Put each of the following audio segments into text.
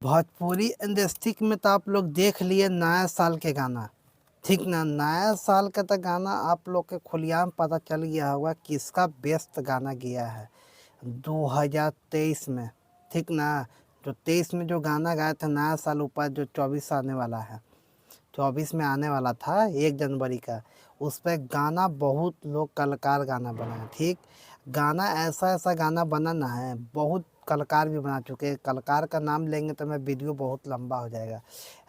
Bhojpuri industry में तो आप लोग देख लिए नया साल के गाना। ठीक ना, नया साल का तो गाना आप लोग के खुलेआम पता चल गया होगा किसका बेस्ट गाना गया है 2023 में। ठीक ना, जो 23 में जो गाना गाया था नया साल ऊपर जो 24 आने वाला है, 24 में आने वाला था 1 जनवरी का, उस पर गाना बहुत लोग कलाकार गाना बनाए। ठीक, गाना ऐसा ऐसा गाना बना ना है, बहुत कलाकार भी बना चुके हैं। कलाकार का नाम लेंगे तो मैं वीडियो बहुत लंबा हो जाएगा।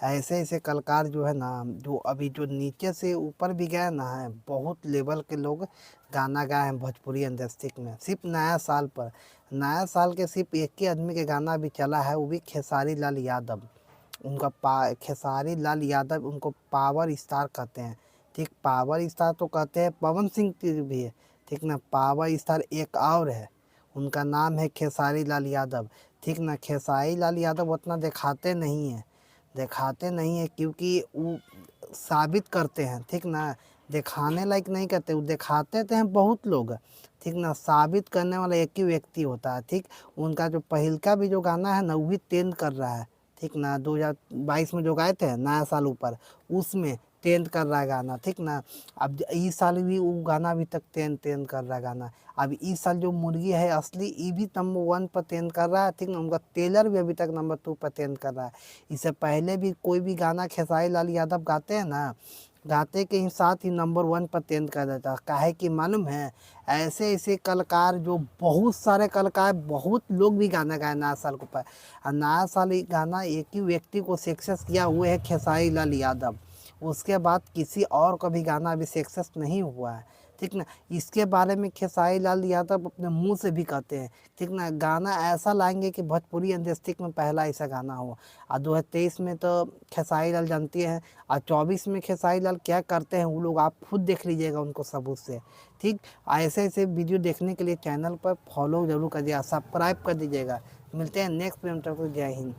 ऐसे ऐसे कलाकार जो है ना, जो अभी जो नीचे से ऊपर भी गए ना है, बहुत लेवल के लोग गाना गाए हैं भोजपुरी इंडस्ट्री में। सिर्फ नया साल पर, नया साल के सिर्फ एक ही आदमी के गाना अभी चला है, वो भी खेसारी लाल यादव। खेसारी लाल यादव उनको पावर स्टार कहते हैं। ठीक, पावर स्टार तो कहते हैं, पवन सिंह की भी है। ठीक ना, पावर स्टार एक और है, उनका नाम है खेसारी लाल यादव। ठीक ना, खेसारी लाल यादव उतना दिखाते नहीं है क्योंकि वो साबित करते हैं। ठीक ना, दिखाने लायक नहीं करते, वो दिखाते तो हैं बहुत लोग। ठीक ना, साबित करने वाला एक ही व्यक्ति होता है। ठीक, उनका जो पहिलका भी जो गाना है ना, वो भी ट्रेंड कर रहा है। ठीक ना, 2022 में जो गाए थे नया साल ऊपर, उसमें ट्रेंड कर रहा है गाना। ठीक ना, अब इस साल भी वो गाना अभी तक ट्रेंड कर रहा है गाना। अब इस साल जो मुर्गी है असली, ये भी नंबर 1 पर ट्रेंड कर रहा है। ठीक ना, उनका ट्रेलर भी अभी तक नंबर 2 पर ट्रेंड कर रहा है। इससे पहले भी कोई भी गाना खेसारी लाल यादव गाते हैं ना, गाते के ही साथ ही नंबर 1 पर ट्रेंड कर देता है। काहे कि मालूम है, ऐसे ऐसे कलाकार जो बहुत सारे कलाकार, बहुत लोग भी गाना गाए नया साल के ऊपर, और नया साल ये गाना एक ही व्यक्ति को सक्सेस किया हुए है, खेसारी लाल यादव। उसके बाद किसी और का भी गाना अभी सक्सेस नहीं हुआ है। ठीक ना, इसके बारे में खेसारी लाल यादव अपने मुंह से भी कहते हैं। ठीक ना, गाना ऐसा लाएंगे कि भोजपुरी इंडस्ट्री में पहला ऐसा गाना हो। और 2023 में तो खेसारी लाल जानती हैं, और 24 में खेसारी लाल क्या करते हैं वो लोग आप खुद देख लीजिएगा उनको सबूत से। ठीक, ऐसे ऐसे वीडियो देखने के लिए चैनल पर फॉलो जरूर करिएगा, सब्सक्राइब कर दीजिएगा। मिलते हैं नेक्स्ट वीडियो में, तब तक जय हिंद।